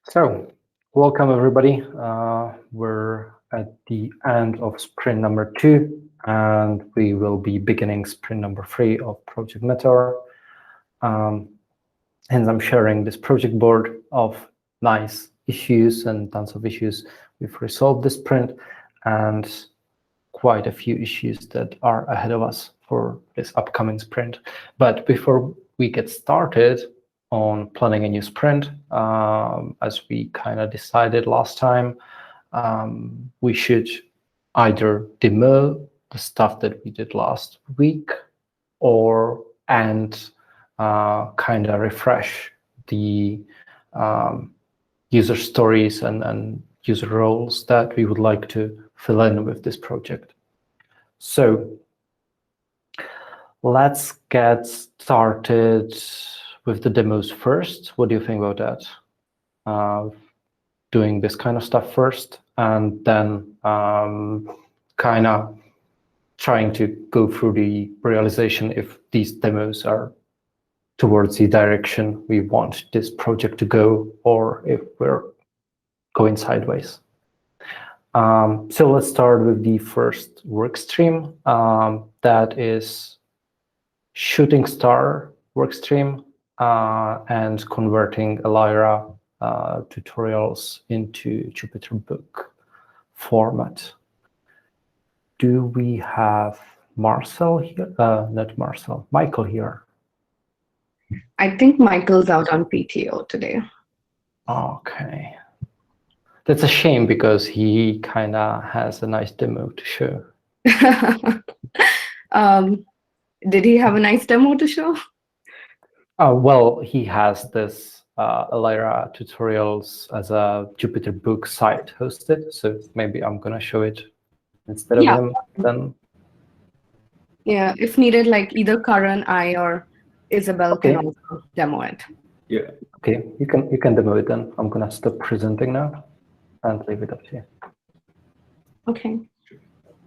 So, welcome everybody. We're at the end of sprint number 2, and we will be beginning sprint number 3 of Project Meteor. Hence, I'm sharing this project board of nice issues and tons of issues we've resolved this sprint, and quite a few issues that are ahead of us for this upcoming sprint. But before we get started on planning a new sprint, as we kind of decided last time, we should either demo the stuff that we did last week and kind of refresh the user stories and user roles that we would like to fill in with this project. So let's get started with the demos first. What do you think about that? Doing this kind of stuff first, and then kind of trying to go through the realization if these demos are towards the direction we want this project to go, or if we're going sideways. So let's start with the first work stream. That is shooting star work stream and converting Elira tutorials into Jupyter book format. Do we have Marcel here? Not Marcel, Michael here. I think Michael's out on PTO today. Okay. That's a shame because he kind of has a nice demo to show. Did he have a nice demo to show? Well, he has this Elira tutorials as a Jupyter book site hosted, so maybe I'm going to show it instead of him then. Yeah, if needed, like either Karan, I, or Isabel can also demo it. Yeah. Okay, you can demo it then. I'm going to stop presenting now and leave it up to you. Okay.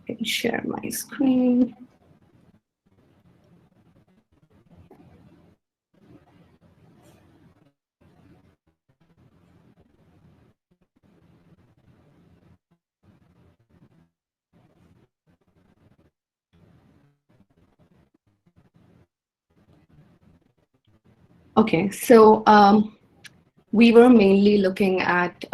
I can share my screen. Okay, so we were mainly looking at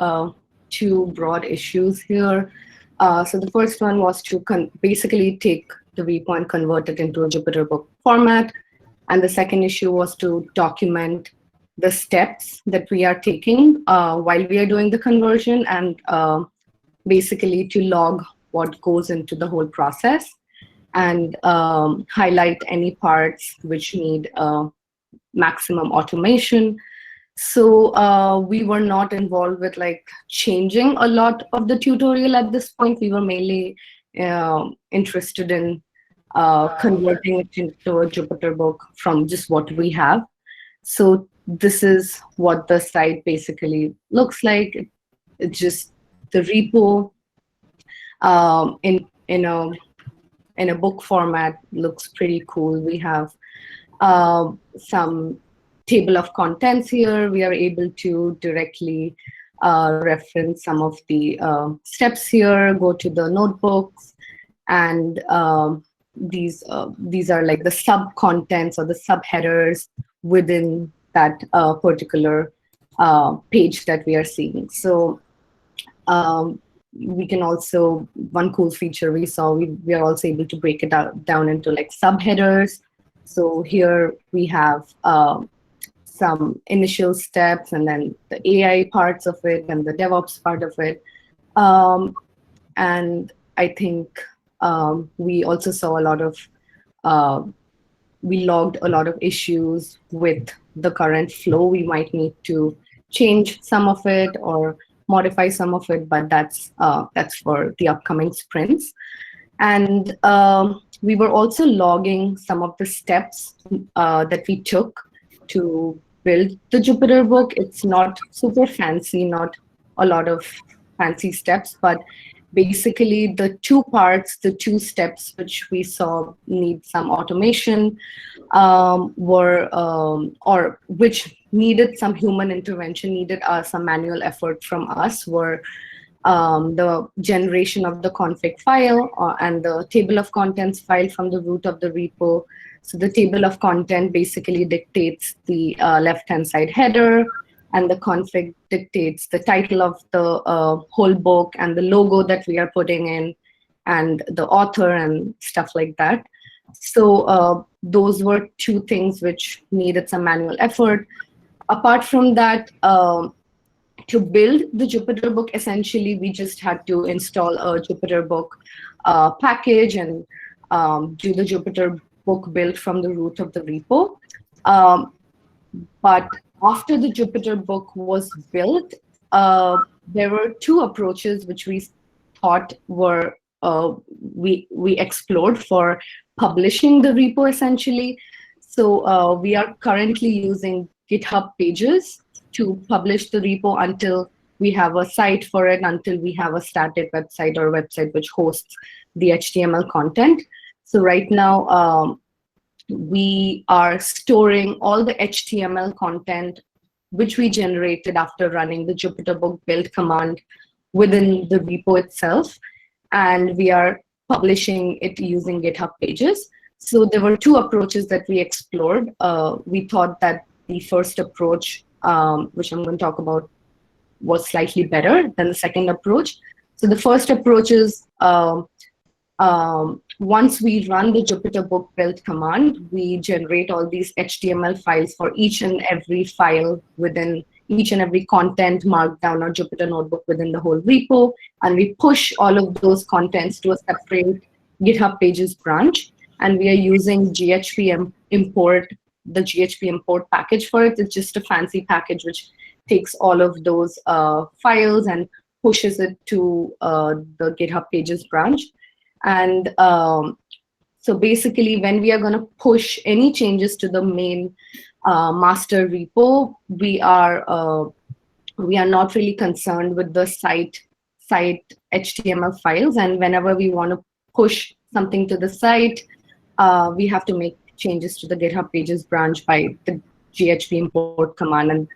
two broad issues here. So the first one was to basically take the repo and convert it into a Jupyter book format. And the second issue was to document the steps that we are taking while we are doing the conversion, and basically to log what goes into the whole process and highlight any parts which need maximum automation. So we were not involved with like changing a lot of the tutorial at this point. We were mainly interested in converting it into a Jupyter book from just what we have. So this is what the site basically looks like. It's just the repo in a book format. Looks pretty cool. We have some table of contents here. We are able to directly reference some of the steps here, go to the notebooks, and these are like the sub-contents or the sub-headers within that particular page that we are seeing. So we can also, one cool feature we saw, we are also able to break it down into like sub-headers. So here we have some initial steps, and then the AI parts of it, and the DevOps part of it. And I think we also saw a lot of, we logged a lot of issues with the current flow. We might need to change some of it or modify some of it, but that's for the upcoming sprints. And we were also logging some of the steps that we took to build the Jupyter book. It's not super fancy, not a lot of fancy steps, but basically the two parts, the two steps which we saw need some automation or which needed some human intervention, needed some manual effort from us were the generation of the config file and the table of contents file from the root of the repo. So the table of content basically dictates the left-hand side header, and the config dictates the title of the whole book and the logo that we are putting in and the author and stuff like that. So those were two things which needed some manual effort. Apart from that, to build the Jupyter book, essentially, we just had to install a Jupyter book package and do the Jupyter book build from the root of the repo. But after the Jupyter book was built, there were two approaches which we thought were we explored for publishing the repo, essentially. So we are currently using GitHub Pages to publish the repo until we have a site for it, until we have a static website or website which hosts the HTML content. So right now, we are storing all the HTML content which we generated after running the Jupyter book build command within the repo itself, and we are publishing it using GitHub Pages. So there were two approaches that we explored. We thought that the first approach, which I'm going to talk about, was slightly better than the second approach. So the first approach is once we run the Jupyter book build command, we generate all these HTML files for each and every file within each and every content markdown or Jupyter notebook within the whole repo, and we push all of those contents to a separate GitHub Pages branch, and we are using GHP import, the GHP import package for it. It's just a fancy package which takes all of those files and pushes it to the GitHub Pages branch. And so basically, when we are going to push any changes to the main master repo, we are not really concerned with the site HTML files. And whenever we want to push something to the site, we have to make changes to the GitHub Pages branch by the GHP import command. And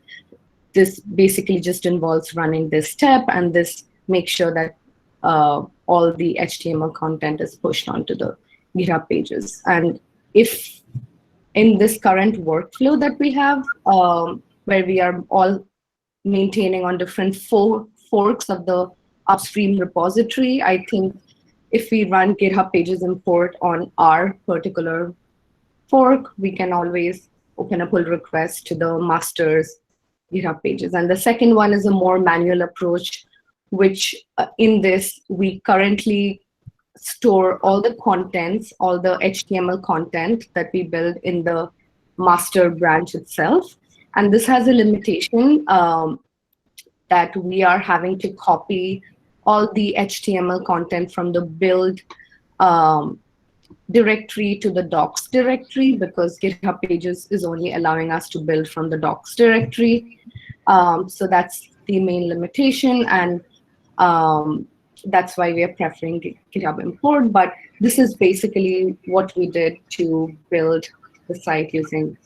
this basically just involves running this step, and this makes sure that all the HTML content is pushed onto the GitHub Pages. And if in this current workflow that we have, where we are all maintaining on different forks of the upstream repository, I think if we run GitHub Pages import on our particular fork, we can always open a pull request to the master's GitHub Pages. And the second one is a more manual approach, which in this, we currently store all the contents, all the HTML content that we build in the master branch itself. And this has a limitation that we are having to copy all the HTML content from the build directory to the docs directory, because GitHub Pages is only allowing us to build from the docs directory. So that's the main limitation, and that's why we are preferring GitHub import. But this is basically what we did to build the site using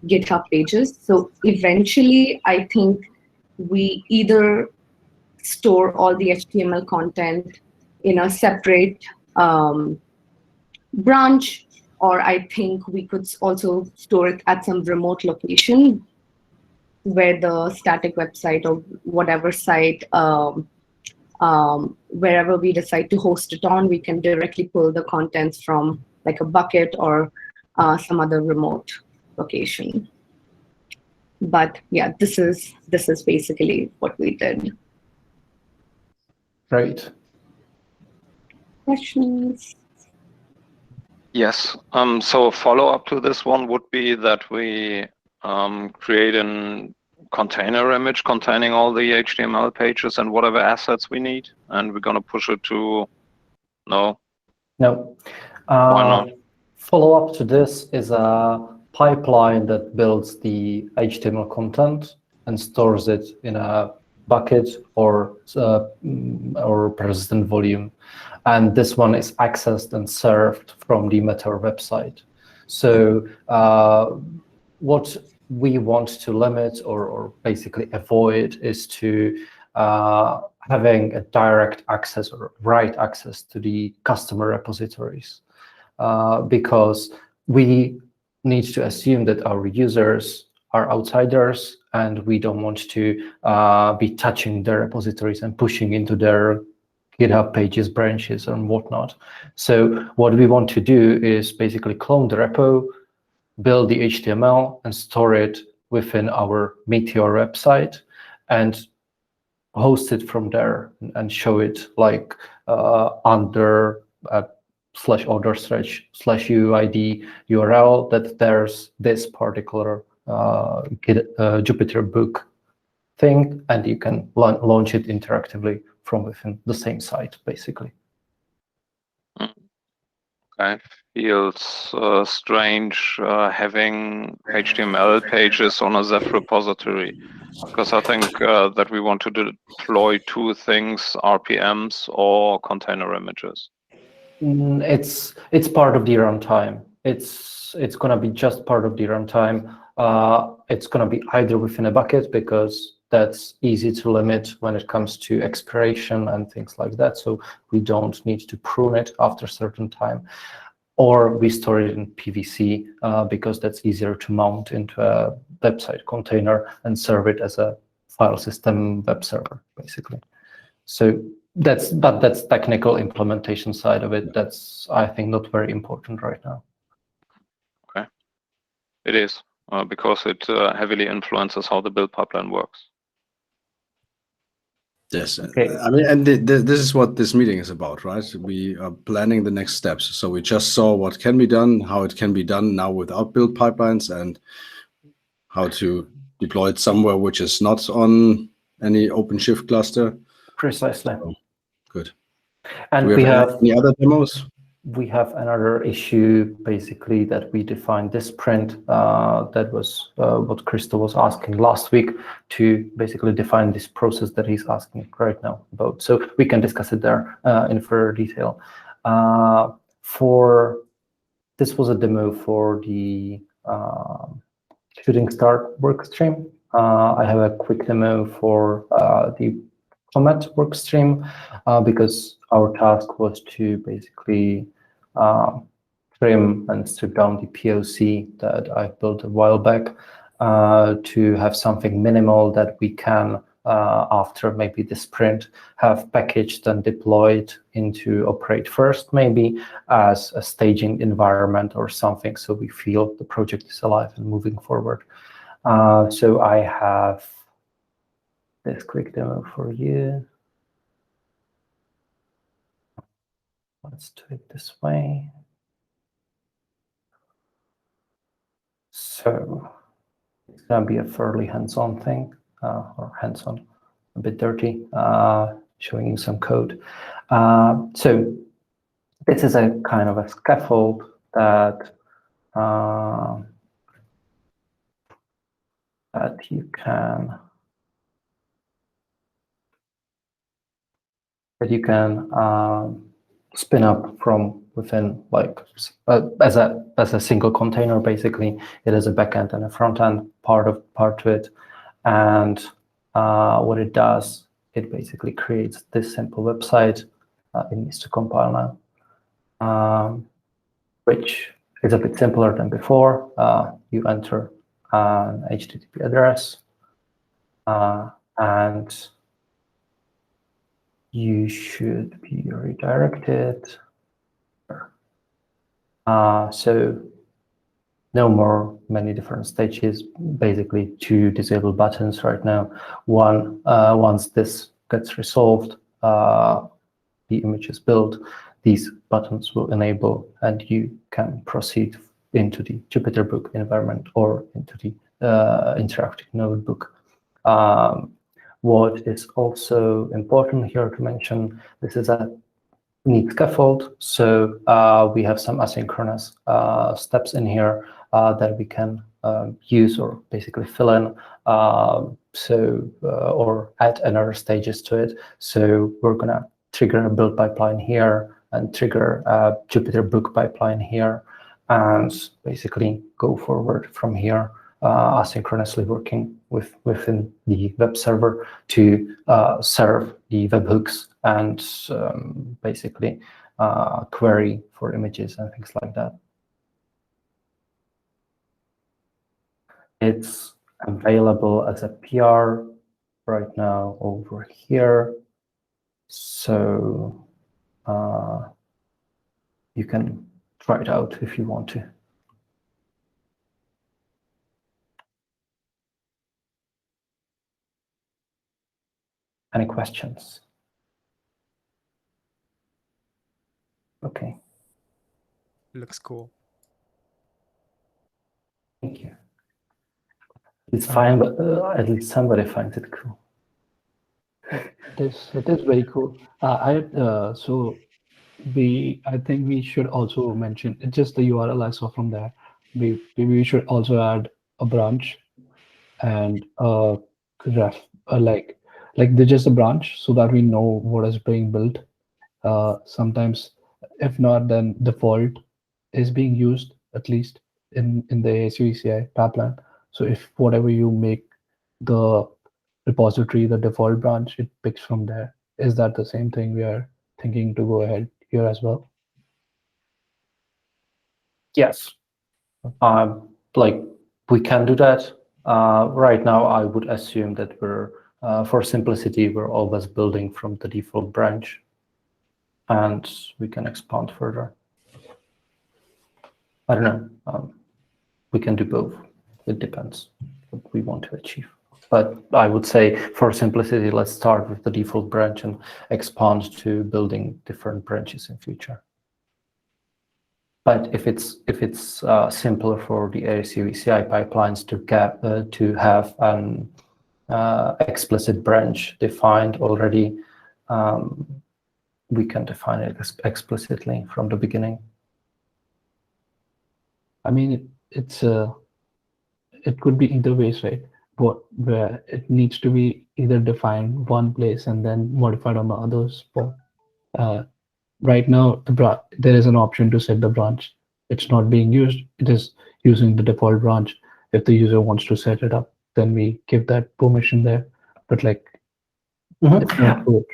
GitHub Pages. So eventually, I think we either store all the HTML content in a separate branch, or I think we could also store it at some remote location where the static website or whatever site, wherever we decide to host it on, we can directly pull the contents from like a bucket or some other remote location. But yeah, this is basically what we did. Great. Questions? Yes. So a follow-up to this one would be that we create a container image containing all the HTML pages and whatever assets we need, and we're going to push it to no. No. Why not? Follow-up to this is a pipeline that builds the HTML content and stores it in a bucket or persistent volume. And this one is accessed and served from the Meteor website. So what we want to limit or basically avoid is to having a direct access or write access to the customer repositories, because we need to assume that our users are outsiders and we don't want to be touching their repositories and pushing into their GitHub Pages branches and whatnot. So what we want to do is basically clone the repo, build the HTML, and store it within our Meteor website and host it from there and show it like under /order//UID URL that there's this particular Jupyter book thing, and you can launch it interactively from within the same site, basically. Okay, feels strange having HTML pages on a Zeph repository, because I think that we want to deploy two things: RPMs or container images. It's part of the runtime. It's gonna be just part of the runtime. It's gonna be either within a bucket, because that's easy to limit when it comes to expiration and things like that. So we don't need to prune it after a certain time, or we store it in PVC because that's easier to mount into a website container and serve it as a file system web server, basically. So that's technical implementation side of it. That's, I think, not very important right now. Okay, it is because it heavily influences how the build pipeline works. Yes, okay. I mean, and this is what this meeting is about, right? We are planning the next steps. So we just saw what can be done, how it can be done now without build pipelines, and how to deploy it somewhere which is not on any OpenShift cluster. Precisely. So, good. And we have any other demos? We have another issue, basically, that we defined this print. That was what Christo was asking last week, to basically define this process that he's asking right now about. So we can discuss it there in further detail. This was a demo for the shooting start workstream. I have a quick demo for the Comet workstream, because our task was to basically trim and strip down the POC that I built a while back to have something minimal that we can, after maybe the sprint, have packaged and deployed into Operate First, maybe as a staging environment or something, so we feel the project is alive and moving forward. So I have this quick demo for you. Let's do it this way. So it's going to be a fairly hands-on thing, or hands-on, a bit dirty, showing you some code. So this is a kind of a scaffold that you can spin up from within, like as a single container. Basically, it has a backend and a front end part to it, and what it does, it basically creates this simple website. It needs to compile now, which is a bit simpler than before. You enter an HTTP address, and you should be redirected. So no more many different stages, basically 2 disabled buttons right now. Once this gets resolved, the image is built, these buttons will enable, and you can proceed into the Jupyter Book environment or into the interactive notebook. What is also important here to mention, this is a neat scaffold, so we have some asynchronous steps in here that we can use or basically fill in, or add another stages to it. So we're gonna trigger a build pipeline here and trigger a Jupyter Book pipeline here, and basically go forward from here asynchronously working within the web server to serve the webhooks and basically query for images and things like that. It's available as a PR right now over here. So you can try it out if you want to. Any questions? Okay. Looks cool. Thank you. It's fine, but at least somebody finds it cool. It is very cool. So I think we should also mention, it's just the URL I saw from there. Maybe we should also add a branch and graph, like there's just a branch so that we know what is being built. Sometimes, if not, then default is being used at least in the ASU/ECI pipeline. So if whatever you make the repository, the default branch, it picks from there. Is that the same thing we are thinking to go ahead here as well? Yes. Like we can do that. Right now, I would assume that for simplicity, we're always building from the default branch, and we can expand further. I don't know. We can do both. It depends what we want to achieve. But I would say for simplicity, let's start with the default branch and expand to building different branches in future. But if it's simpler for the ASU/ECI pipelines to have an explicit branch defined already, we can define it explicitly from the beginning. I mean, it could be either ways, right? But where it needs to be either defined one place and then modified on the other spot. Right now, there is an option to set the branch. It's not being used. It is using the default branch. If the user wants to set it up, then we give that permission there. But like, it's not good.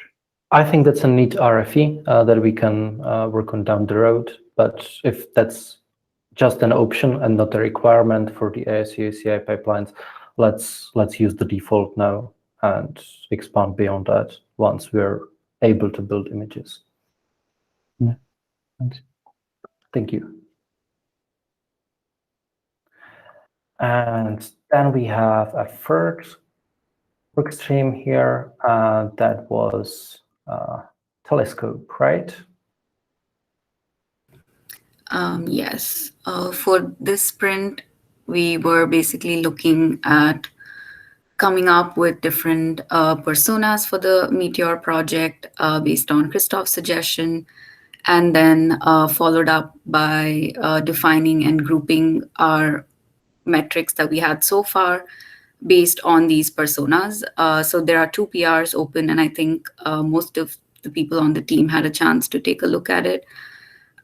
I think that's a neat RFE that we can work on down the road. But if that's just an option and not a requirement for the ASU/ECI pipelines, let's use the default now and expand beyond that once we're able to build images. Yeah. Thanks. Thank you. And then we have a third work stream here that was Telescope, right? Yes. For this sprint, we were basically looking at coming up with different personas for the Meteor project based on Christoph's suggestion, and then followed up by defining and grouping our metrics that we had so far based on these personas. So there are 2 PRs open, and I think most of the people on the team had a chance to take a look at it.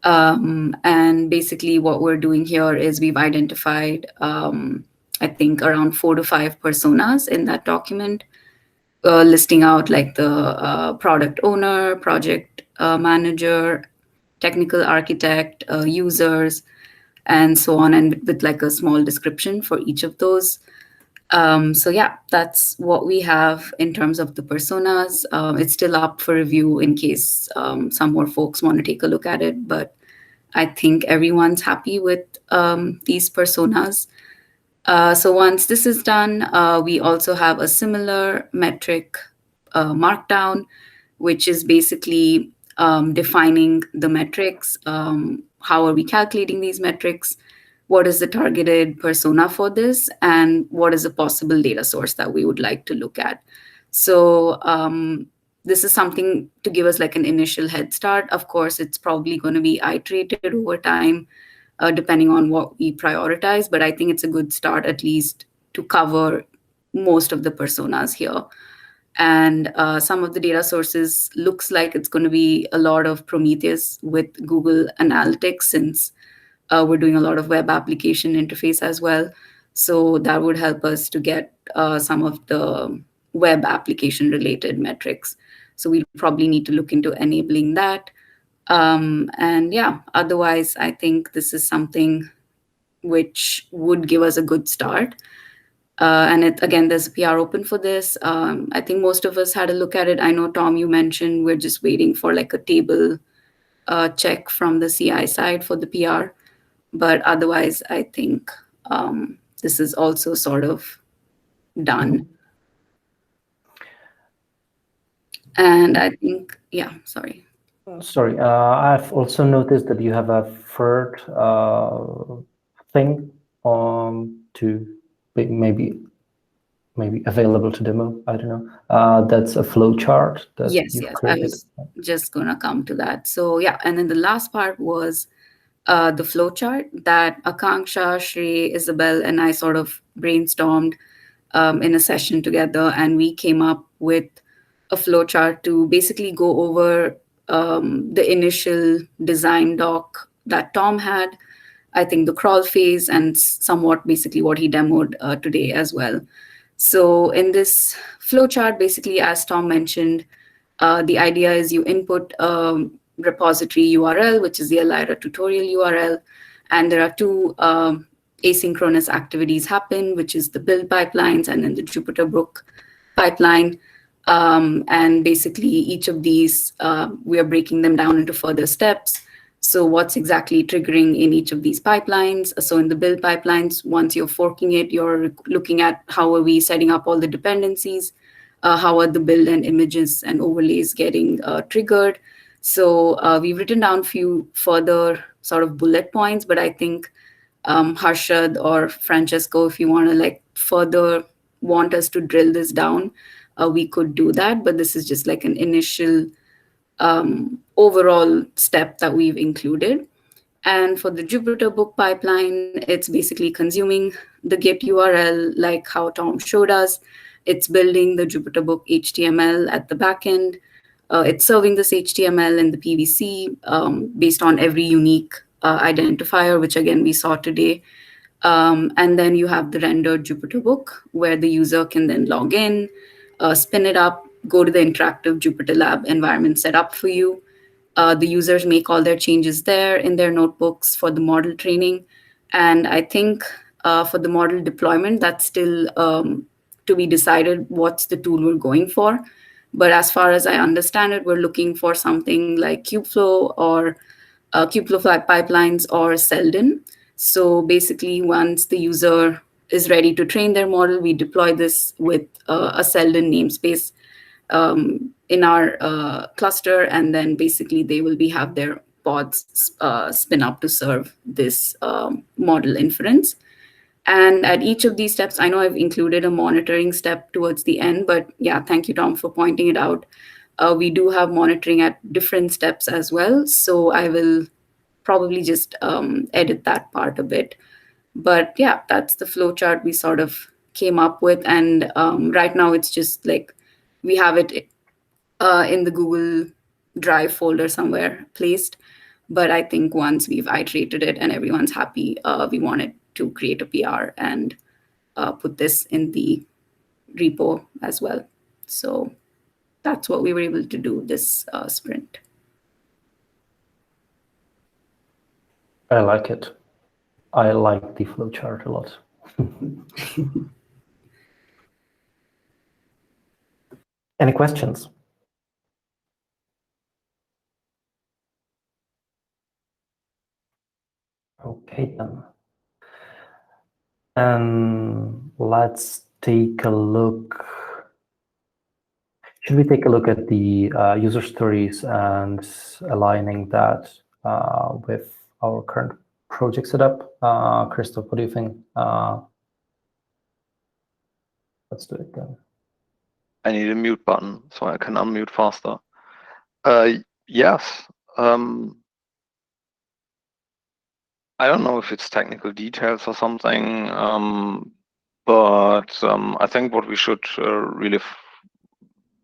And basically what we're doing here is we've identified, I think, around 4 to 5 personas in that document, listing out like the product owner, project manager, technical architect, users, and so on, and with like a small description for each of those. So yeah, that's what we have in terms of the personas. It's still up for review in case some more folks want to take a look at it, but I think everyone's happy with these personas. So once this is done, we also have a similar metric markdown, which is basically defining the metrics. How are we calculating these metrics? What is the targeted persona for this? And what is a possible data source that we would like to look at? So this is something to give us like an initial head start. Of course, it's probably going to be iterated over time, depending on what we prioritize. But I think it's a good start, at least, to cover most of the personas here. And some of the data sources looks like it's going to be a lot of Prometheus with Google Analytics, since we're doing a lot of web application interface as well. So that would help us to get some of the web application related metrics. So we'll probably need to look into enabling that. And yeah, otherwise, I think this is something which would give us a good start. And again, there's a PR open for this. I think most of us had a look at it. I know, Tom, you mentioned we're just waiting for like a table check from the CI side for the PR. But otherwise, I think this is also sort of done. And I think, yeah, sorry. Sorry, I've also noticed that you have a third thing to be maybe available to demo. I don't know. That's a flowchart that Yes, you've yes, I created. was just gonna come to that. So yeah, and then the last part was the flowchart that Akanksha, Shri, Isabel, and I sort of brainstormed in a session together, and we came up with a flowchart to basically go over the initial design doc that Tom had, I think the crawl phase, and somewhat basically what he demoed today as well. So in this flowchart, basically, as Tom mentioned, the idea is you input a repository URL, which is the Elira tutorial URL, and there are two asynchronous activities happen, which is the build pipelines and then the Jupyter book pipeline. And basically, each of these, we are breaking them down into further steps. So what's exactly triggering in each of these pipelines? So in the build pipelines, once you're forking it, you're looking at how are we setting up all the dependencies, how are the build and images and overlays getting triggered. So we've written down a few further sort of bullet points, but I think Harshad or Francesco, if you want to like further want us to drill this down, we could do that. But this is just like an initial overall step that we've included. And for the Jupyter book pipeline, it's basically consuming the Git URL like how Tom showed us. It's building the Jupyter book HTML at the backend. It's serving this HTML in the PVC based on every unique identifier, which again we saw today. And then you have the rendered Jupyter book where the user can then log in, spin it up, go to the interactive Jupyter Lab environment set up for you. The users make all their changes there in their notebooks for the model training. And I think for the model deployment, that's still to be decided what's the tool we're going for. But as far as I understand it, we're looking for something like Kubeflow or Kubeflow pipelines or Selden. So basically, once the user is ready to train their model, we deploy this with a Selden namespace in our cluster, and then basically they will have their pods spin up to serve this model inference. And at each of these steps, I know I've included a monitoring step towards the end, but yeah, thank you, Tom, for pointing it out. We do have monitoring at different steps as well. So I will probably just edit that part a bit. But yeah, that's the flowchart we sort of came up with. And right now it's just like we have it in the Google Drive folder somewhere placed. But I think once we've iterated it and everyone's happy, we wanted to create a PR and put this in the repo as well. So that's what we were able to do this sprint. I like it. I like the flowchart a lot. Any questions? Okay, then. Let's take a look. Should we take a look at the user stories and aligning that with our current project setup? Christoph, what do you think? Let's do it then. I need a mute button so I can unmute faster. Yes. I don't know if it's technical details or something, but I think what we should really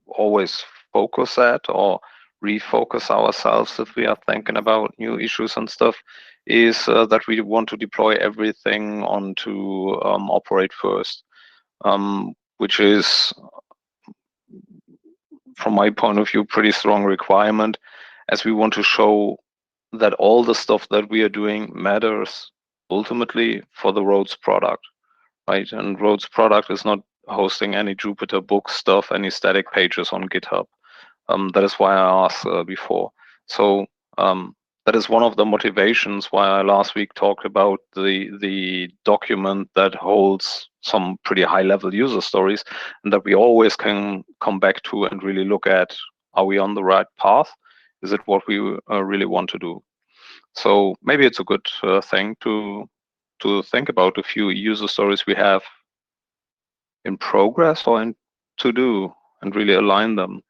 always focus at or refocus ourselves if we are thinking about new issues and stuff, is that we want to deploy everything onto operate first, which is, from my point of view, pretty strong requirement, as we want to show that all the stuff that we are doing matters ultimately for the roads product, right? And roads product is not hosting any Jupyter book stuff, any static pages on GitHub. That is why I asked before. So that is one of the motivations why I last week talked about the document that holds some pretty high level user stories, and that we always can come back to and really look at, are we on the right path? Is it what we really want to do? So maybe it's a good thing to think about a few user stories we have in progress or in to do and really align them.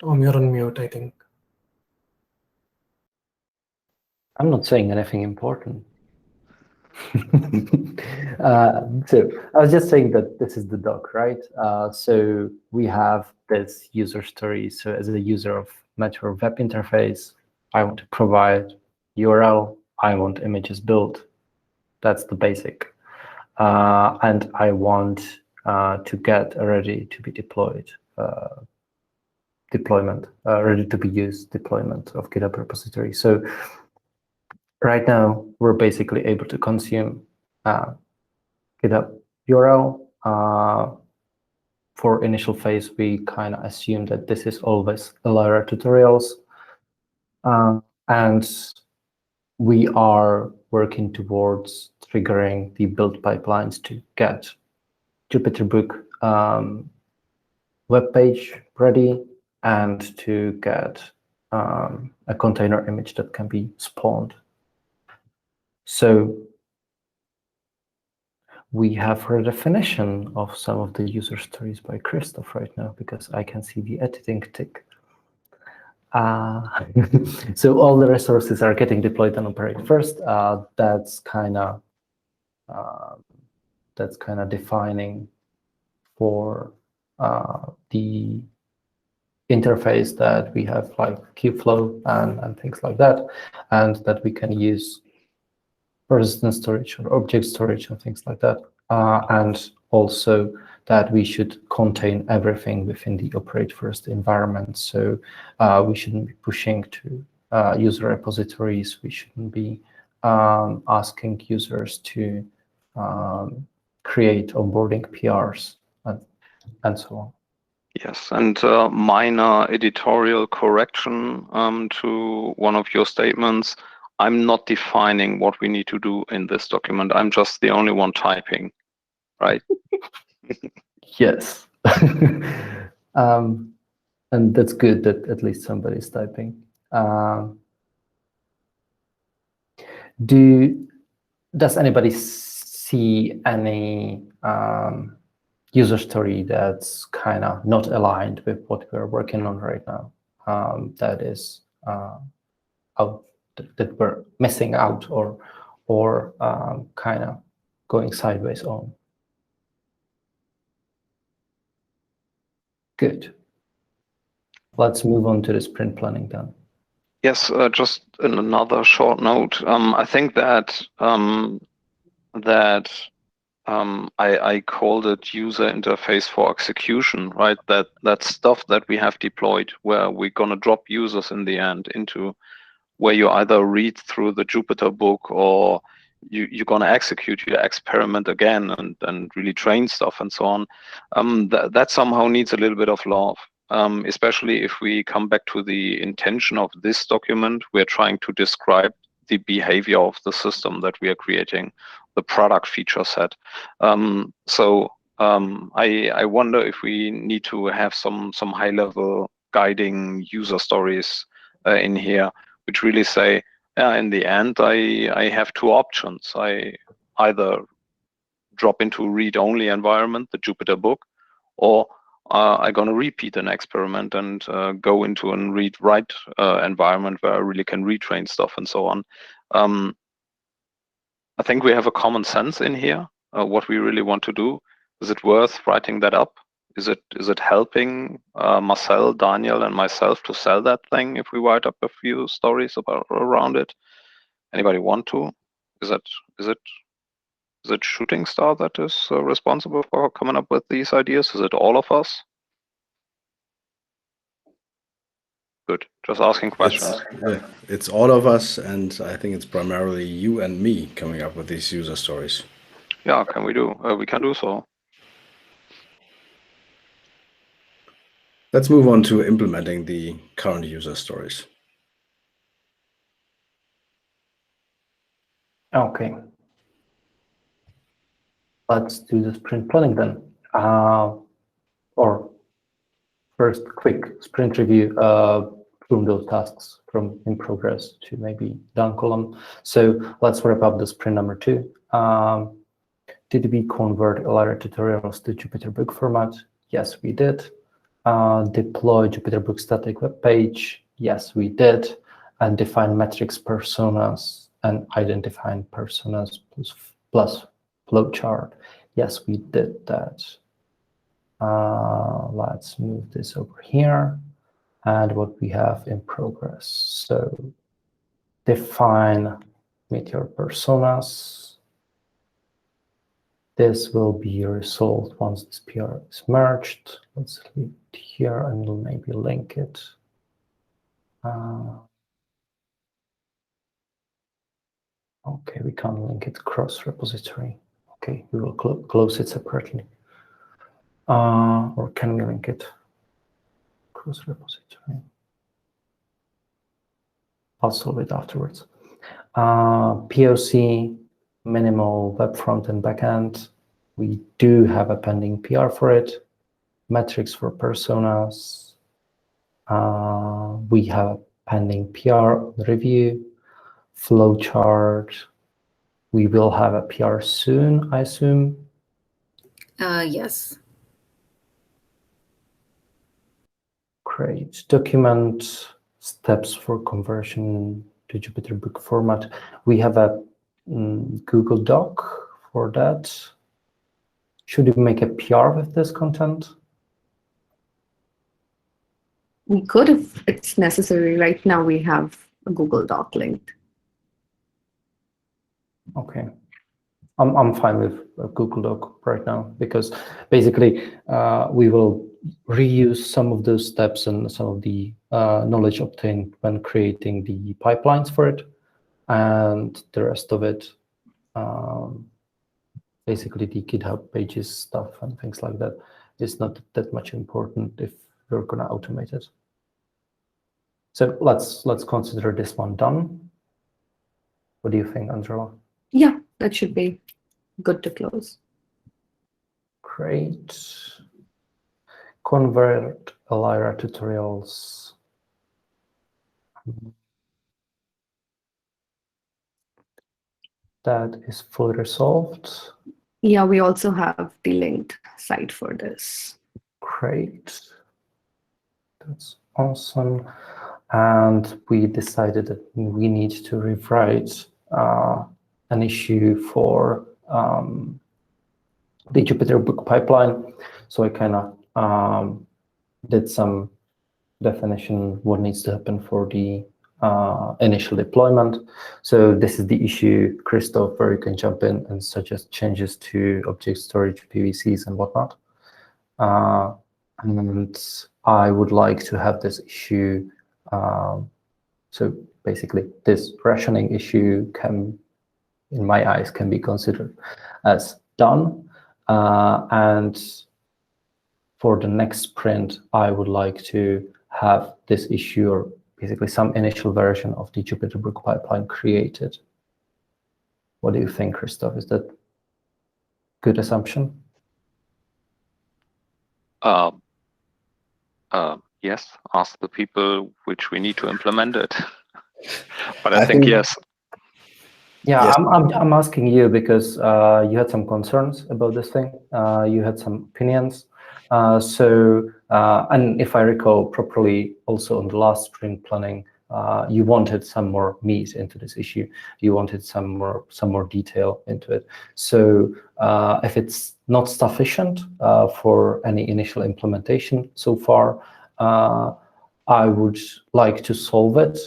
Tom, you're on mute, I think. I'm not saying anything important. So I was just saying that this is the doc, right? So we have this user story. So as a user of Meteor web interface, I want to provide URL. I want images built. That's the basic. And I want to get a ready to be deployed deployment, ready to be used deployment of GitHub repository. So right now, we're basically able to consume GitHub URL. For initial phase, we kind of assume that this is always Lyra tutorials. And we are working towards triggering the build pipelines to get JupyterBook web page ready and to get a container image that can be spawned. So we have a definition of some of the user stories by Christoph right now, because I can see the editing tick. So all the resources are getting deployed and operate first. That's kind of defining for the interface that we have, like Kubeflow and things like that, and that we can use persistent storage or object storage and things like that, and also that we should contain everything within the operate first environment. So we shouldn't be pushing to user repositories. We shouldn't be asking users to create onboarding PRs and so on. Yes, and minor editorial correction to one of your statements. I'm not defining what we need to do in this document. I'm just the only one typing, right? Yes. And that's good that at least somebody's typing. Does anybody see any user story that's kind of not aligned with what we're working on right now, that is out, that we're missing out or kind of going sideways on? Good. Let's move on to the sprint planning then. Yes, just in another short note, I think that I called it user interface for execution, right? That stuff that we have deployed, where we're gonna drop users in the end into where you either read through the Jupyter book or you're gonna execute your experiment again and really train stuff and so on. That somehow needs a little bit of love. Especially if we come back to the intention of this document, we're trying to describe the behavior of the system that we are creating, the product feature set. So I wonder if we need to have some high-level guiding user stories in here, which really say, yeah, in the end, I have two options. I either drop into read-only environment, the Jupyter book, or I'm going to repeat an experiment and go into a read-write environment where I really can retrain stuff and so on. I think we have a common sense in here, what we really want to do. Is it worth writing that up? Is it helping Marcel, Daniel, and myself to sell that thing if we write up a few stories around it? Anybody want to? Is it Shooting Star that is responsible for coming up with these ideas? Is it all of us? Good. Just asking questions. It's all of us, and I think it's primarily you and me coming up with these user stories. Yeah, can we do? We can do so. Let's move on to implementing the current user stories. Okay. Let's do the sprint planning then. Or first, quick sprint review from those tasks from in progress to maybe done column. So let's wrap up the sprint number 2. Did we convert Elira tutorials to Jupyter Book format? Yes, we did. Deploy Jupyter Book static web page? Yes, we did. And define metrics personas and identifying personas plus flowchart? Yes, we did that. Let's move this over here and what we have in progress. So define Meteor personas. This will be resolved once this PR is merged. Let's leave it here and we'll maybe link it. Okay, we can't link it cross repository. Okay, we will close it separately. Or can we link it cross repository? I'll solve it afterwards. POC, minimal web front and backend. We do have a pending PR for it. Metrics for personas. We have a pending PR review. Flowchart. We will have a PR soon, I assume. Yes. Great. Document steps for conversion to Jupyter Book format. We have a Google Doc for that. Should we make a PR with this content? We could if it's necessary. Right now we have a Google Doc linked. Okay. I'm fine with a Google Doc right now because basically we will reuse some of those steps and some of the knowledge obtained when creating the pipelines for it, and the rest of it, basically the GitHub Pages stuff and things like that, is not that much important if you're going to automate it. So let's consider this one done. What do you think, Angela? Yeah, that should be good to close. Great. Convert Elira tutorials. That is fully resolved. Yeah, we also have the linked site for this. Great. That's awesome. And we decided that we need to rewrite an issue for the Jupyter Book pipeline. So I kind of did some definition what needs to happen for the initial deployment. So this is the issue, Christoph, where you can jump in and suggest changes to object storage, PVCs, and whatnot. And I would like to have this issue. So basically, this rationing issue can, in my eyes, can be considered as done. And for the next sprint, I would like to have this issue, or basically some initial version of the Jupyter Book pipeline created. What do you think, Christoph? Is that a good assumption? Yes, ask the people which we need to implement it. But I think yes. Yeah, yes. I'm asking you because you had some concerns about this thing. You had some opinions. And if I recall properly, also on the last sprint planning, you wanted some more meat into this issue. You wanted some more detail into it. So if it's not sufficient for any initial implementation so far, I would like to solve it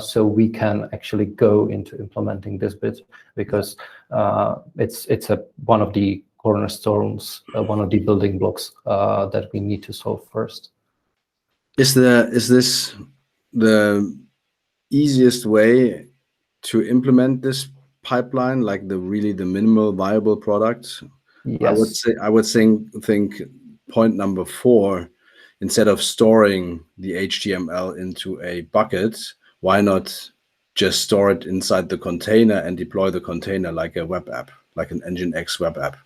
so we can actually go into implementing this bit, because it's one of the cornerstones, one of the building blocks that we need to solve first. Is this the easiest way to implement this pipeline, like the minimal viable product? Yes. I would think point number 4, instead of storing the HTML into a bucket, why not just store it inside the container and deploy the container like a web app, like an Nginx web app?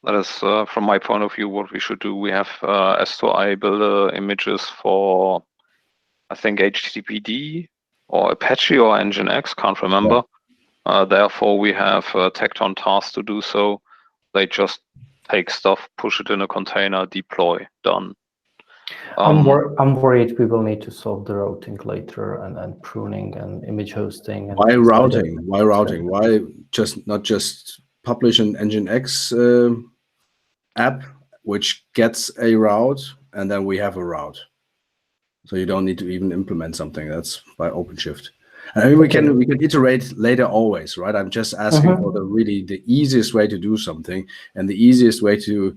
That is, from my point of view, what we should do. We have S2I builder images for, I think, HTTPD or Apache or Nginx, can't remember. Yeah. Therefore, we have Tecton tasks to do so. They just take stuff, push it in a container, deploy, done. I'm worried we will need to solve the routing later and pruning and image hosting. And why routing? Why routing? Why not just publish an Nginx app which gets a route, and then we have a route, so you don't need to even implement something. That's by OpenShift. And I mean, we can iterate later always, right? I'm just asking for the easiest way to do something, and the easiest way to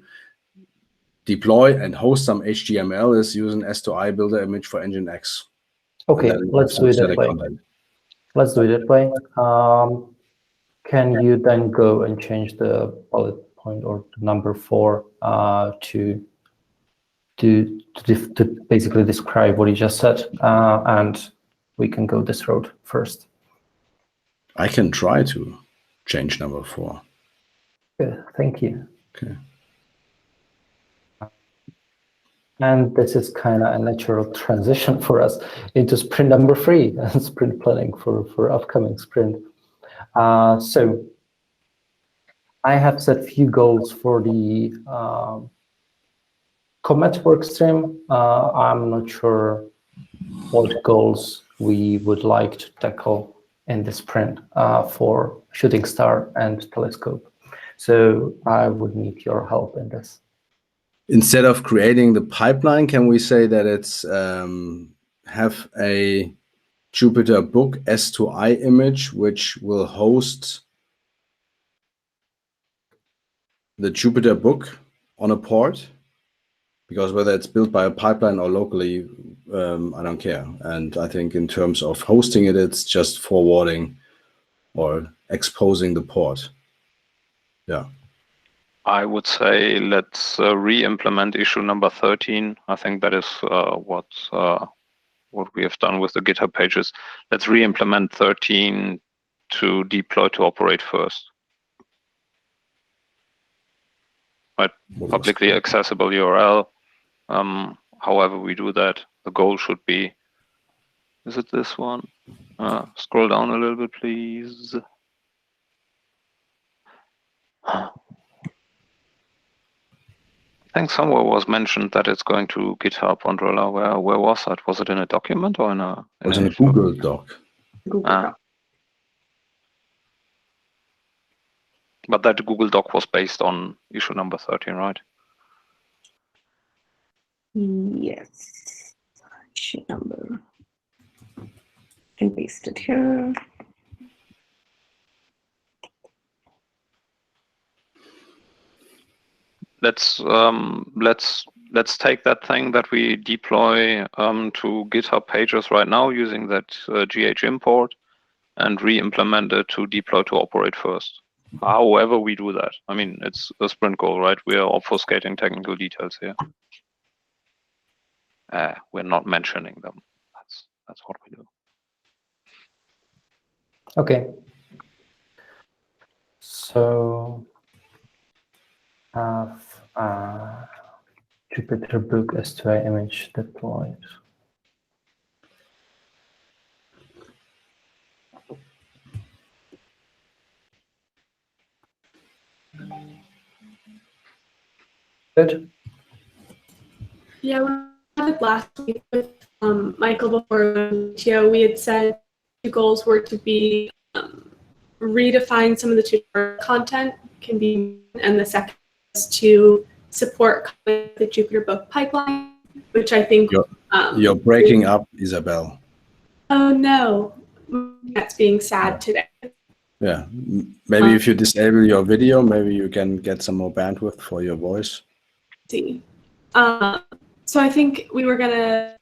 deploy and host some HTML is using S2I builder image for Nginx. Okay, let's do it that way. Let's do it that way. Can you then go and change the bullet point or number 4 to basically describe what you just said, and we can go this road first. I can try to change number 4. Yeah, thank you. Okay. And this is kind of a natural transition for us into sprint number 3 and sprint planning for upcoming sprint. So I have set few goals for the commit workstream. I'm not sure what goals we would like to tackle in the sprint for Shooting Star and Telescope. So I would need your help in this. Instead of creating the pipeline, can we say that it's have a Jupyter Book S2I image which will host the Jupyter Book on a port? Because whether it's built by a pipeline or locally, I don't care. And I think in terms of hosting it, it's just forwarding or exposing the port. Yeah. I would say let's re-implement issue number 13. I think that is what we have done with the GitHub pages. Let's re-implement 13 to deploy to operate first. Right, publicly accessible URL. However we do that, the goal should be, is it this one? Scroll down a little bit, please. I think somewhere was mentioned that it's going to GitHub umbrella. Where was that? Was it in a document or in a? It was in a Google Doc. But that Google Doc was based on issue number 13, right? Yes. Issue number. Can paste it here. Let's take that thing that we deploy to GitHub Pages right now using that GH import and re-implement it to deploy to operate first. However we do that. I mean, it's a sprint goal, right? We are obfuscating technical details here. We're not mentioning them. That's what we do. Okay. So have Jupyter Book S2I image deployed. Good. Yeah, we had it last week with Michael before Meteor. We had said the goals were to be redefine some of the tutorial content can be, and the second is to support the Jupyter book pipeline, which I think You're breaking up, Isabel. Oh no, that's being sad today. Yeah, maybe if you disable your video, maybe you can get some more bandwidth for your voice. See, so I think we were gonna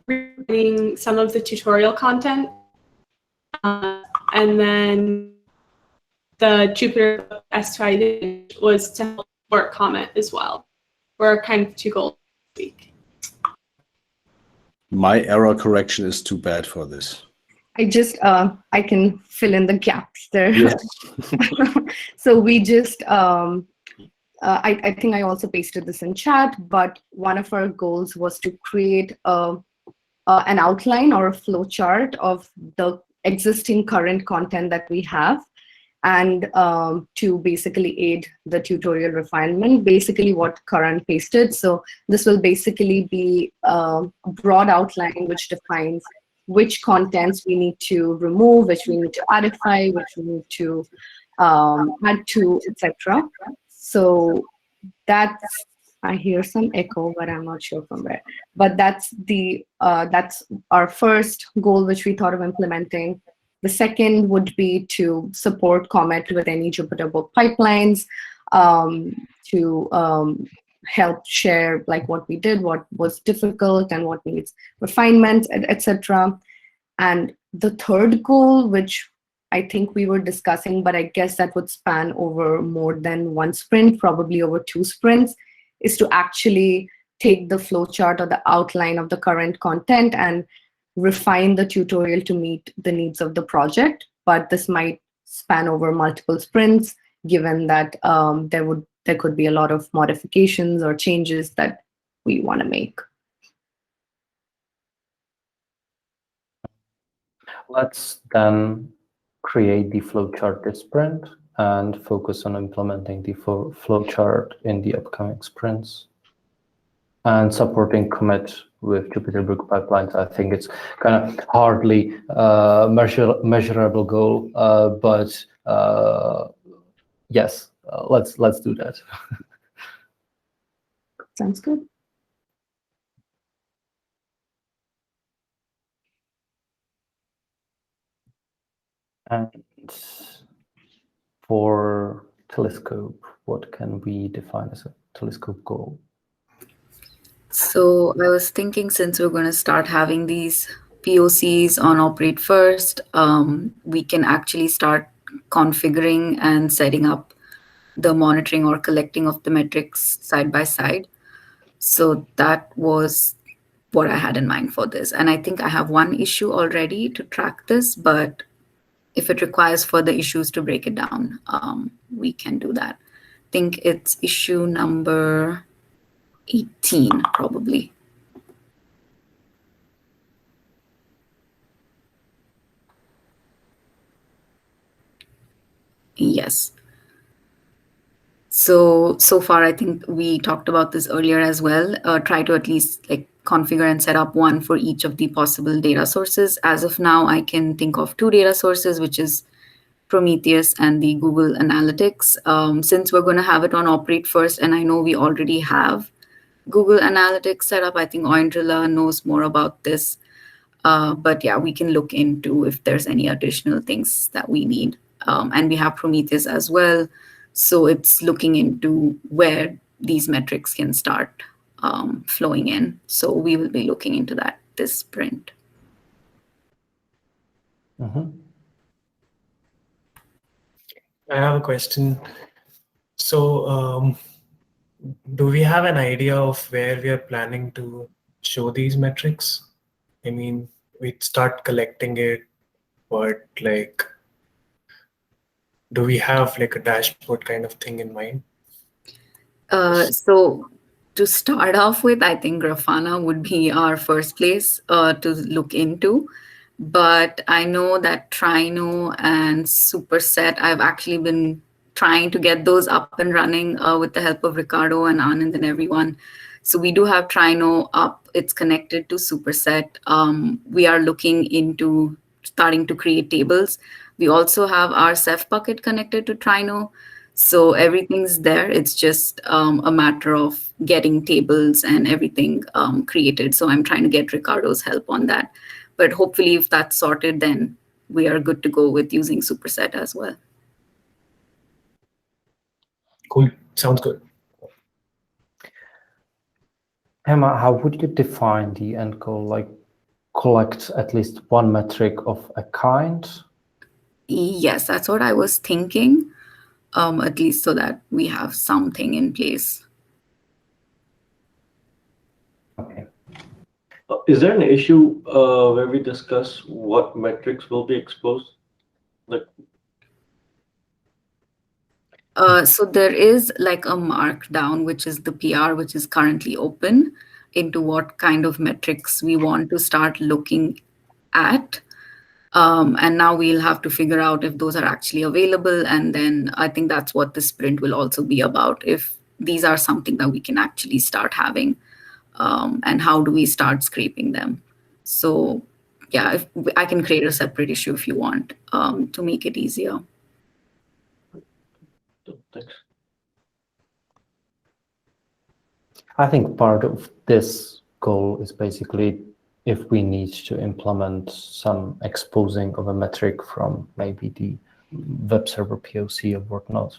reading some of the tutorial content, and then the Jupyter S2I was to help support comment as well. We're kind of two goals this week. My error correction is too bad for this. I just, I can fill in the gaps there. Yes. So we just, I think I also pasted this in chat, but one of our goals was to create an outline or a flow chart of the existing current content that we have, and to basically aid the tutorial refinement, basically what Karan pasted. So this will basically be a broad outline which defines which contents we need to remove, which we need to modify, which we need to add to, etc. So that's, I hear some echo, but I'm not sure from where. But that's our first goal, which we thought of implementing. The second would be to support Comet with any Jupyter book pipelines, to help share like what we did, what was difficult, and what needs refinement, etc. And the third goal, which I think we were discussing, but I guess that would span over more than one sprint, probably over 2 sprints, is to actually take the flowchart or the outline of the current content and refine the tutorial to meet the needs of the project. But this might span over multiple sprints, given that there could be a lot of modifications or changes that we want to make. Let's then create the flowchart this sprint and focus on implementing the flowchart in the upcoming sprints. And supporting commit with Jupyter book pipelines, I think it's kind of hardly measurable goal, but yes, let's do that. Sounds good. And for telescope, what can we define as a telescope goal? So I was thinking, since we're going to start having these POCs on Operate First, we can actually start configuring and setting up the monitoring or collecting of the metrics side by side. So that was what I had in mind for this. And I think I have one issue already to track this, but if it requires further issues to break it down, we can do that. I think it's issue number 18, probably. Yes. So far, I think we talked about this earlier as well. Try to at least like configure and set up one for each of the possible data sources. As of now, I can think of 2 data sources, which is Prometheus and the Google Analytics. Since we're going to have it on Operate First, and I know we already have Google Analytics set up, I think Oindrilla knows more about this. But yeah, we can look into if there's any additional things that we need. And we have Prometheus as well. So it's looking into where these metrics can start flowing in. So we will be looking into that this sprint. Mm-hmm. I have a question. So, do we have an idea of where we are planning to show these metrics? I mean, we start collecting it, but like, do we have like a dashboard kind of thing in mind? So to start off with, I think Grafana would be our first place to look into. But I know that Trino and Superset, I've actually been trying to get those up and running with the help of Ricardo and Anand and everyone. So we do have Trino up. It's connected to Superset. We are looking into starting to create tables. We also have our Ceph bucket connected to Trino. So everything's there. It's just a matter of getting tables and everything created. So I'm trying to get Ricardo's help on that. But hopefully if that's sorted, then we are good to go with using Superset as well. Cool. Sounds good. Emma, how would you define the end goal? Like collect at least one metric of a kind? Yes, that's what I was thinking, at least so that we have something in place. Okay. Is there an issue where we discuss what metrics will be exposed? Like, so there is like a markdown, which is the PR, which is currently open into what kind of metrics we want to start looking at. And now we'll have to figure out if those are actually available. And then I think that's what the sprint will also be about, if these are something that we can actually start having, and how do we start scraping them. So yeah, if I can create a separate issue if you want, to make it easier. thanks. I think part of this goal is basically if we need to implement some exposing of a metric from maybe the web server POC or whatnot,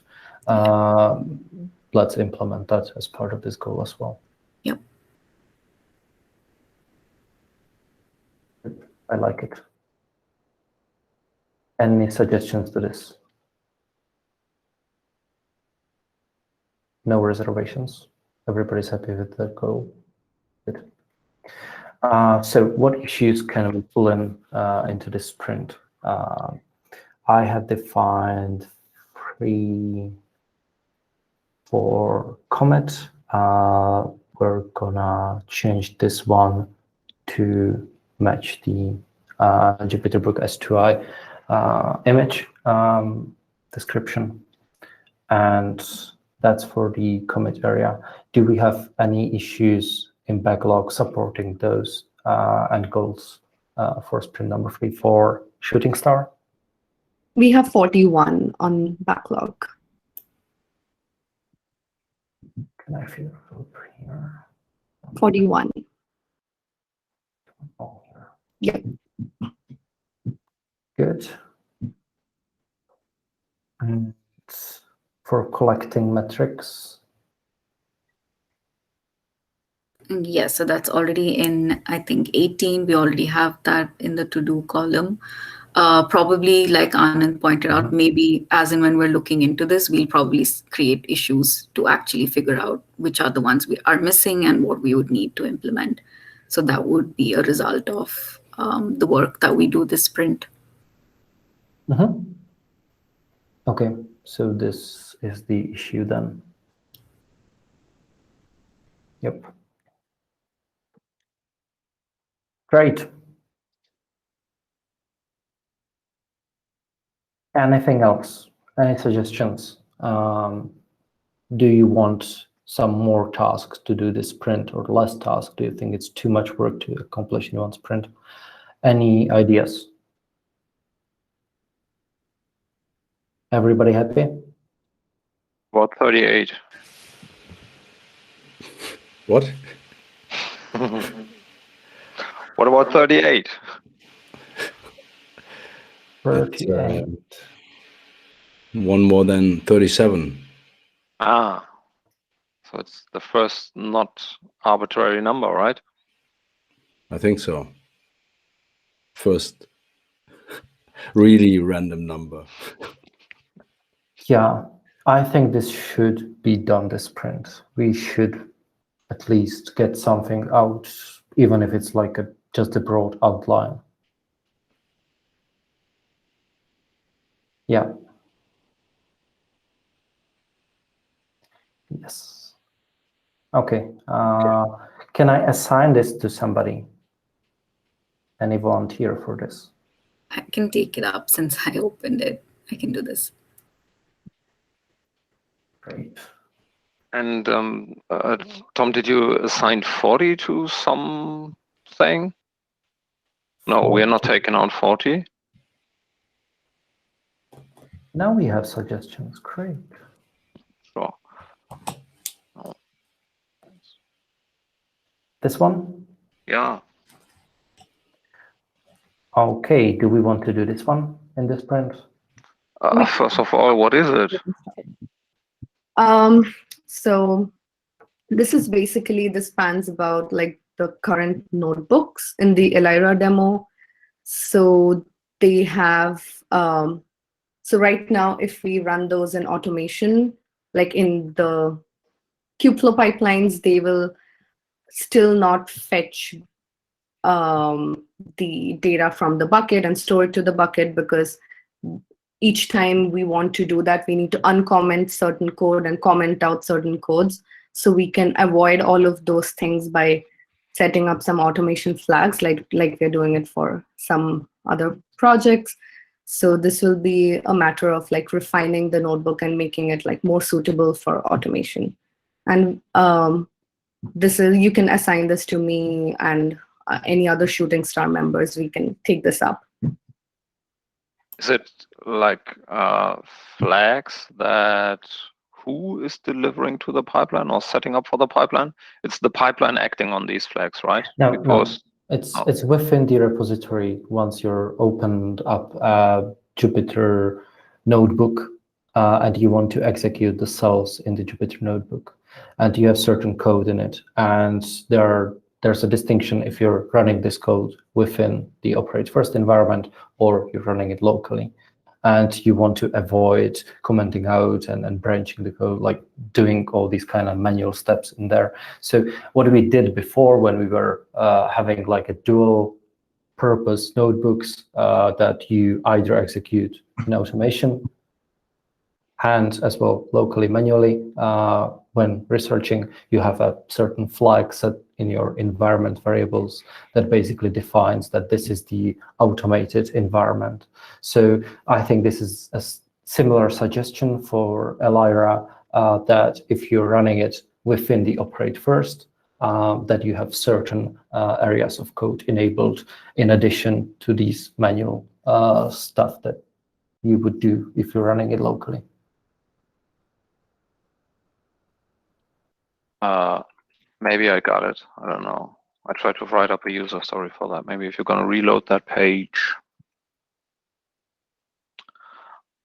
let's implement that as part of this goal as well. Yep. I like it. Any suggestions to this? No reservations? Everybody's happy with the goal? Good. So what issues can we pull in into this sprint? I have defined 3 for Comet. We're gonna change this one to match the Jupyterbrook S2I image description. And that's for the commit area. Do we have any issues in backlog supporting those end goals for sprint number 3 for Shooting Star? We have 41 on backlog. Can I feel over here? 41. Oh, here. Yep. Good. And for collecting metrics, Yes, so that's already in, I think, 18. We already have that in the to-do column. Probably, like Anand pointed out, maybe as and when we're looking into this, we'll probably create issues to actually figure out which are the ones we are missing and what we would need to implement. So that would be a result of the work that we do this sprint. Okay, so this is the issue then. Yep. Great. Anything else? Any suggestions? Do you want some more tasks to do this sprint or less tasks? Do you think it's too much work to accomplish in one sprint? Any ideas? Everybody happy? About 38. What? What about 38? 38. One more than 37. Ah, so it's the first not arbitrary number, right? I think so. First really random number. Yeah, I think this should be done this sprint. We should at least get something out, even if it's like just a broad outline. Yeah. Yes. Okay. Can I assign this to somebody? Any volunteer for this? I can take it up since I opened it. I can do this. Great. And Tom, did you assign 40 to something? No, we are not 40. taking out 40. Now we have suggestions. Great. Sure. This one? Yeah. Okay, do we want to do this one in this sprint? First of all, what is it? So this is basically, this spans about like the current notebooks in the Elira demo. So they have, so right now, if we run those in automation, like in the Kubeflow pipelines, they will still not fetch the data from the bucket and store it to the bucket, because each time we want to do that, we need to uncomment certain code and comment out certain codes. So we can avoid all of those things by setting up some automation flags, like we're doing it for some other projects. So this will be a matter of like refining the notebook and making it like more suitable for automation. And this is, you can assign this to me and any other Shooting Star members. We can take this up. Is it like flags that who is delivering to the pipeline or setting up for the pipeline? It's the pipeline acting on these flags, right? No, because it's within the repository. Once you're opened up a Jupyter notebook and you want to execute the cells in the Jupyter notebook, and you have certain code in it, and there's a distinction if you're running this code within the operate first environment or you're running it locally, and you want to avoid commenting out and branching the code, like doing all these kind of manual steps in there. So what we did before, when we were having like a dual purpose notebooks that you either execute in automation and as well locally manually, when researching, you have a certain flag set in your environment variables that basically defines that this is the automated environment. So I think this is a similar suggestion for Elira, that if you're running it within the operate first, that you have certain areas of code enabled in addition to these manual stuff that you would do if you're running it locally. Maybe I got it. I don't know. I tried to write up a user story for that. Maybe if you're going to reload that page.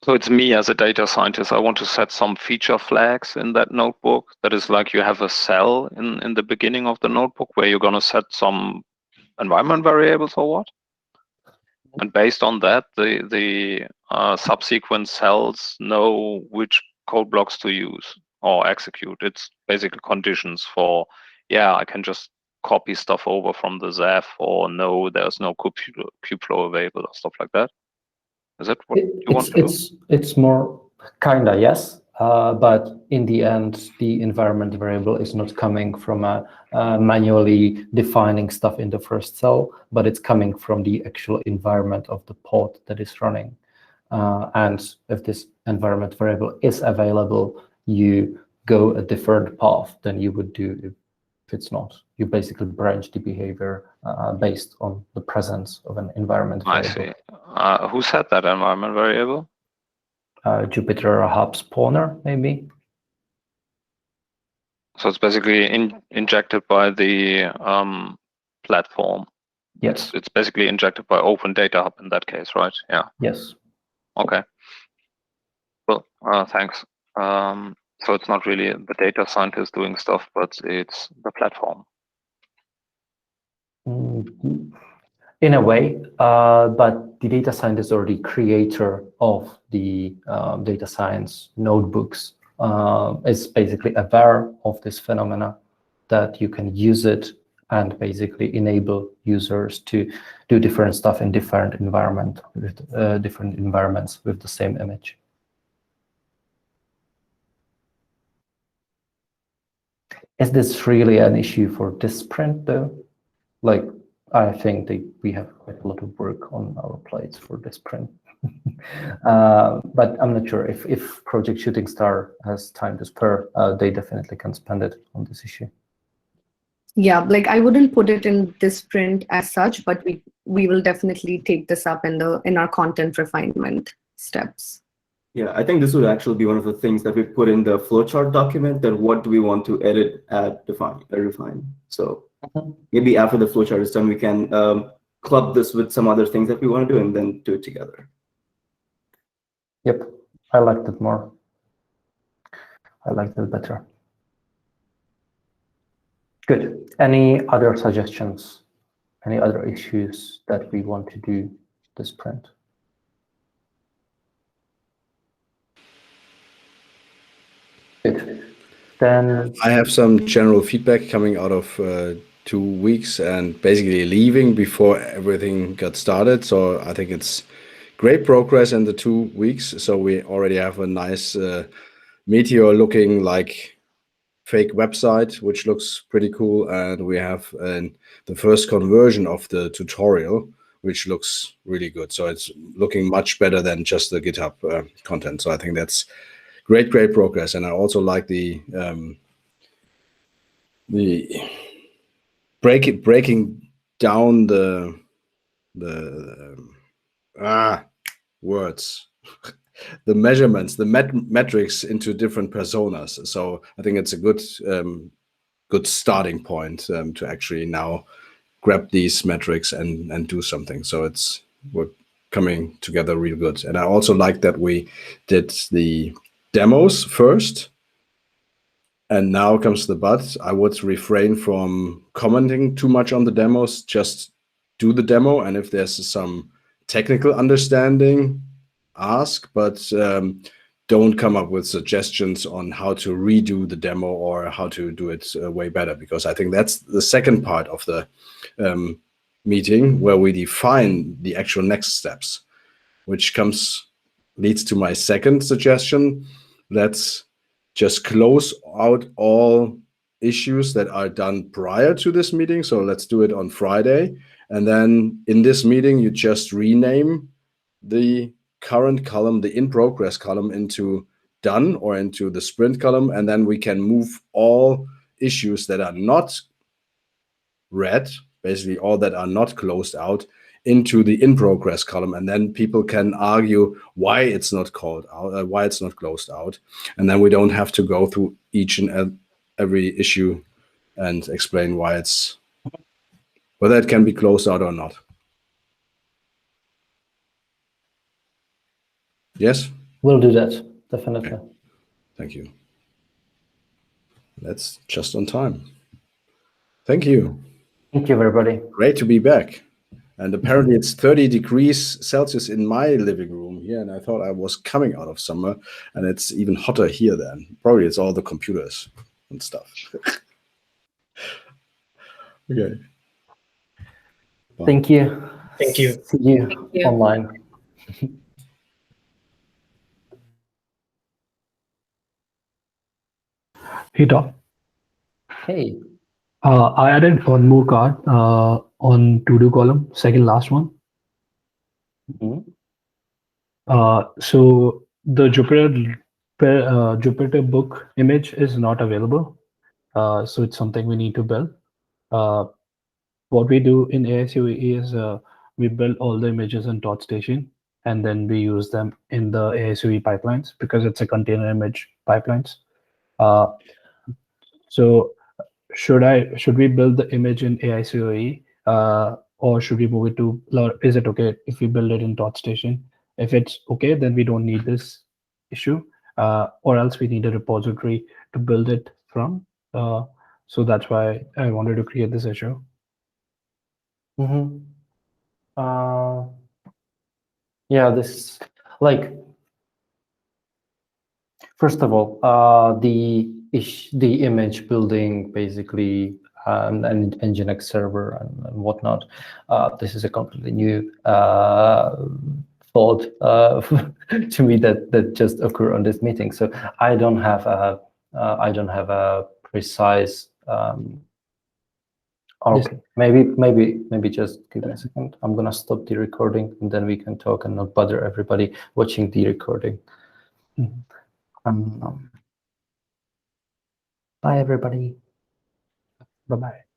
So it's me as a data scientist. I want to set some feature flags in that notebook. That is like you have a cell in the beginning of the notebook where you're going to set some environment variables or what? And based on that, the subsequent cells know which code blocks to use or execute. It's basically conditions for, yeah, I can just copy stuff over from the ZAF, or no, there's no kubeflow available or stuff like that. Is that what you want to do? It's more kinda, yes. But in the end, the environment variable is not coming from manually defining stuff in the first cell, but it's coming from the actual environment of the pod that is running. And if this environment variable is available, you go a different path than you would do if it's not. You basically branch the behavior based on the presence of an environment variable. I see. Who set that environment variable? Jupyter Hub spawner, maybe. So it's basically injected by the platform. Yes. It's basically injected by Open Data Hub in that case, right? Yeah. Yes. Okay. Well, thanks. So it's not really the data scientist doing stuff, but it's the platform. In a way, but the data scientist or the creator of the data science notebooks is basically aware of this phenomena, that you can use it and basically enable users to do different stuff in different environments with the same image. Is this really an issue for this sprint though? Like, I think that we have quite a lot of work on our plates for this sprint. But I'm not sure if Project Shooting Star has time to spare, they definitely can spend it on this issue. Yeah, like I wouldn't put it in this sprint as such, but we will definitely take this up in our content refinement steps. Yeah, I think this would actually be one of the things that we put in the flowchart document, that what do we want to edit, add, define, or refine. So maybe after the flowchart is done, we can club this with some other things that we want to do and then do it together. Yep, I liked it more. I liked it better. Good. Any other suggestions? Any other issues that we want to do this sprint? Good. Then I have some general feedback coming out of 2 weeks and basically leaving before everything got started. So I think it's great progress in the 2 weeks. So we already have a nice Meteor looking like fake website, which looks pretty cool. And we have the first conversion of the tutorial, which looks really good. So it's looking much better than just the GitHub content. So I think that's great progress. And I also like the breaking down the words, the measurements, the metrics into different personas. So I think it's a good starting point to actually now grab these metrics and do something. So we're coming together real good. And I also like that we did the demos first. And now comes the but. I would refrain from commenting too much on the demos, just do the demo. And if there's some technical understanding, ask, but don't come up with suggestions on how to redo the demo or how to do it way better, because I think that's the second part of the meeting where we define the actual next steps, which leads to my second suggestion. Let's just close out all issues that are done prior to this meeting. So let's do it on Friday. And then in this meeting, you just rename the current column, the in progress column, into done or into the sprint column. And then we can move all issues that are not read, basically all that are not closed out, into the in progress column, and then people can argue why it's not called out, why it's not closed out, and then we don't have to go through each and every issue and explain whether it can be closed out or not. Yes, we'll do that, definitely. Okay. Thank you. That's just on time. Thank you. Thank you, everybody. Great to be back. And apparently it's 30 degrees Celsius in my living room here. And I thought I was coming out of summer, and it's even hotter here then. Probably it's all the computers and stuff. Okay. Bye. Thank you. Thank you. See you online. Hey, Tom. Hey. I added one more card on to-do column, second last one. So the Jupyter book image is not available. So it's something we need to build. What we do in AICOE is we build all the images in ThoughtStation, and then we use them in the AICOE pipelines because it's a container image pipelines. So should we build the image in AICOE or should we move it to, or is it okay if we build it in ThoughtStation? If it's okay, then we don't need this issue, or else we need a repository to build it from. So that's why I wanted to create this issue. Yeah, this, like, first of all, the image building, basically, and Nginx server and whatnot, this is a completely new thought to me that just occurred on this meeting. So I don't have a precise Okay, maybe just give me a second. I'm gonna stop the recording and then we can talk and not bother everybody watching the recording. Bye everybody. Bye-bye.